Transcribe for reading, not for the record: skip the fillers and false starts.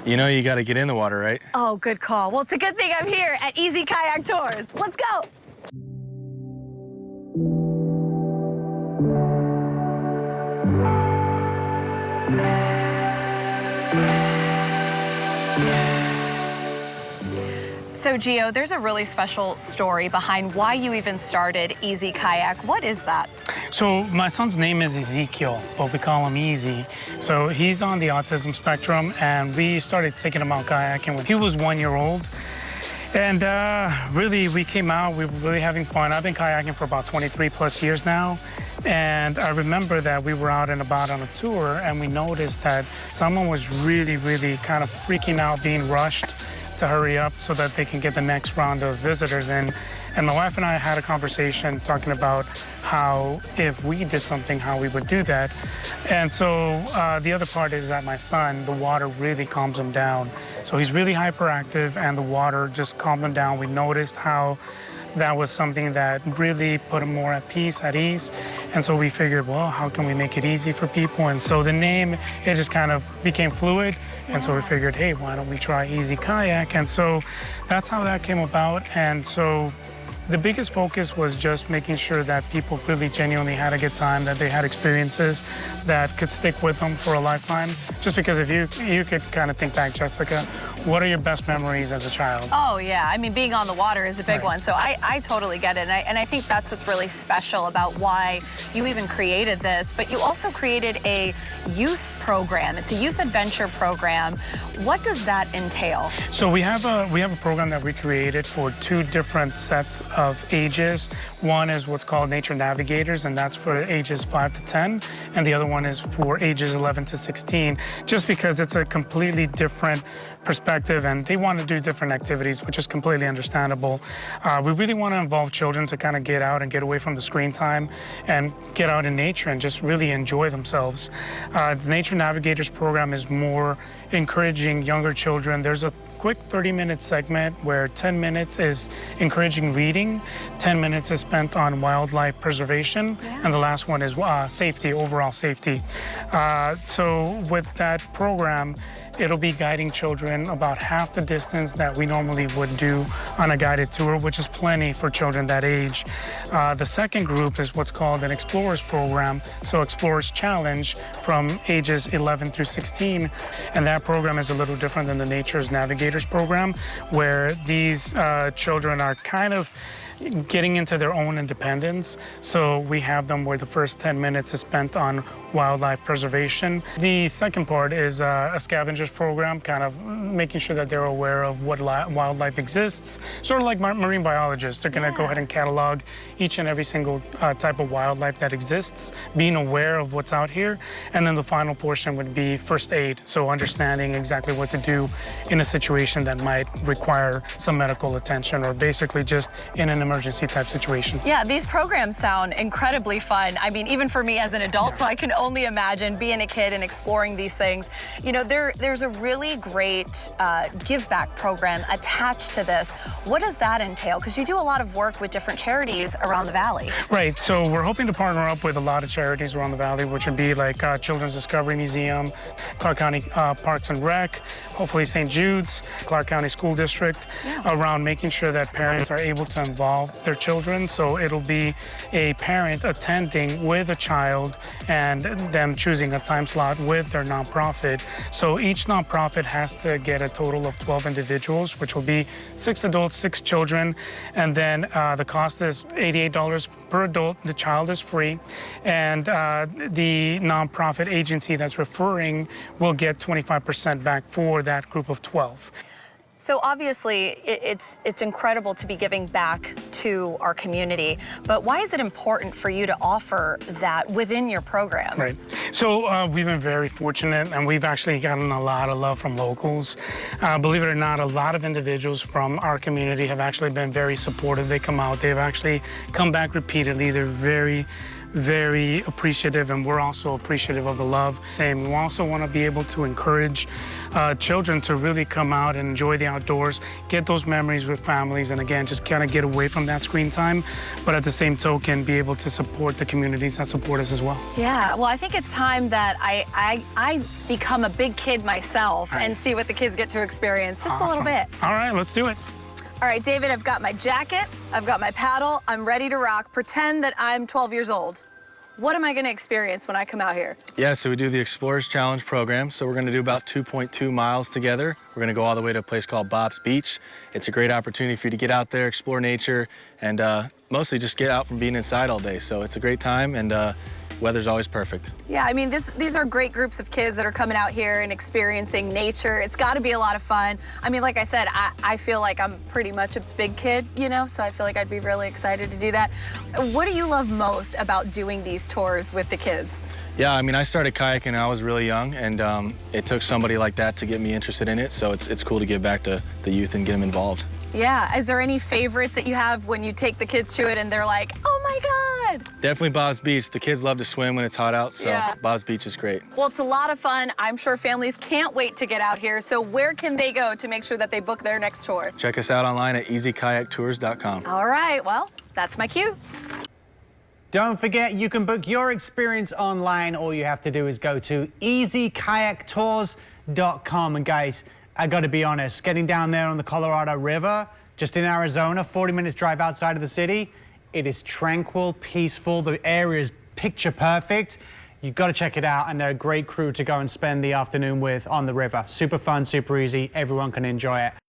You know you got to get in the water, right? Oh, good call. Well, it's a good thing I'm here at EZ Kayak Tours. Let's go. So, Gio, there's a really special story behind why you even started EZ Kayak. What is that? So my son's name is Ezekiel, but we call him Easy. So he's on the autism spectrum, and we started taking him out kayaking when he was 1 year old. And really, we came out, we were really having fun. I've been kayaking for about 23 plus years now. And I remember that we were out and about on a tour, and we noticed that someone was really kind of freaking out, being rushed to hurry up so that they can get the next round of visitors in. And my wife and I had a conversation talking about how if we did something, how we would do that. And so the other part is that my son, the water really calms him down. So he's really hyperactive, and the water just calmed him down. We noticed how that was something that really put him more at peace, at ease. And so we figured, well, how can we make it easy for people? And so the name, it just kind of became fluid. And so we figured, hey, why don't we try EZ Kayak? And so that's how that came about. And so the biggest focus was just making sure that people really genuinely had a good time, that they had experiences that could stick with them for a lifetime. Just because if you could kind of think back, Jessica, what are your best memories as a child? Oh, yeah. I mean, being on the water is a big one. So I totally get it. And I think that's what's really special about why you even created this. But you also created a youth program. It's a youth adventure program. What does that entail? So we have a program that we created for two different sets of ages. One is what's called Nature Navigators, and that's for ages 5 to 10. And the other one is for ages 11 to 16, just because it's a completely different perspective and they want to do different activities, which is completely understandable. We really want to involve children to kind of get out and get away from the screen time and get out in nature and just really enjoy themselves. The Nature Navigators program is more encouraging younger children. There's a quick 30-minute segment where 10 minutes is encouraging reading, 10 minutes is spent on wildlife preservation, and the last one is safety, overall safety. So with that program, it'll be guiding children about half the distance that we normally would do on a guided tour, which is plenty for children that age. The second group is what's called an Explorers program, so Explorers Challenge from ages 11 through 16. And that program is a little different than the Nature Navigators program, where these children are kind of getting into their own independence. So we have them where the first 10 minutes is spent on wildlife preservation. The second part is a scavengers program, kind of making sure that they're aware of what wildlife exists. Sort of like marine biologists. They're gonna go ahead and catalog each and every single type of wildlife that exists, being aware of what's out here. And then the final portion would be first aid. So understanding exactly what to do in a situation that might require some medical attention, or basically just in an emergency type situation. Yeah, these programs sound incredibly fun. I mean, even for me as an adult, so I can only imagine being a kid and exploring these things. You know, there's a really great give back program attached to this. What does that entail? Because you do a lot of work with different charities around the valley. Right, so we're hoping to partner up with a lot of charities around the valley, which would be like Children's Discovery Museum, Clark County Parks and Rec, hopefully St. Jude's, Clark County School District, around making sure that parents are able to involve their children. So it'll be a parent attending with a child and them choosing a time slot with their nonprofit. So each nonprofit has to get a total of 12 individuals, which will be 6 adults, 6 children. And then the cost is $88 per adult. The child is free. And the nonprofit agency that's referring will get 25% back for that group of 12. So obviously, it's incredible to be giving back to our community, but why is it important for you to offer that within your programs? Right. So we've been very fortunate, and we've actually gotten a lot of love from locals. Believe it or not, a lot of individuals from our community have actually been very supportive. They come out, they've actually come back repeatedly. They're very very appreciative, and we're also appreciative of the love. And we also want to be able to encourage children to really come out and enjoy the outdoors, get those memories with families, and again, just kind of get away from that screen time, but at the same token, be able to support the communities that support us as well. Yeah, well, I think it's time that I become a big kid myself and see what the kids get to experience just a little bit. All right, let's do it. All right, David, I've got my jacket, I've got my paddle, I'm ready to rock. Pretend that I'm 12 years old. What am I going to experience when I come out here? Yeah, so we do the Explorers Challenge program. So we're going to do about 2.2 miles together. We're going to go all the way to a place called Bob's Beach. It's a great opportunity for you to get out there, explore nature, and mostly just get out from being inside all day. So it's a great time, and weather's always perfect. Yeah, I mean, these are great groups of kids that are coming out here and experiencing nature. It's got to be a lot of fun. I mean, like I said, I feel like I'm pretty much a big kid, you know, so I feel like I'd be really excited to do that. What do you love most about doing these tours with the kids? Yeah, I mean, I started kayaking when I was really young, and it took somebody like that to get me interested in it, so it's cool to give back to the youth and get them involved. Yeah, is there any favorites that you have when you take the kids to it and they're like, oh my God? Definitely Bob's Beach. The kids love to swim when it's hot out, so Yeah. Bob's Beach is great. Well, it's a lot of fun. I'm sure families can't wait to get out here. So where can they go to make sure that they book their next tour? Check us out online at ezkayaktours.com. All right, well, that's my cue. Don't forget, you can book your experience online. All you have to do is go to ezkayaktours.com. And guys, I got to be honest, getting down there on the Colorado River, just in Arizona, 40 minutes drive outside of the city, it is tranquil, peaceful. The area is picture perfect. You've got to check it out, and they're a great crew to go and spend the afternoon with on the river. Super fun, super easy. Everyone can enjoy it.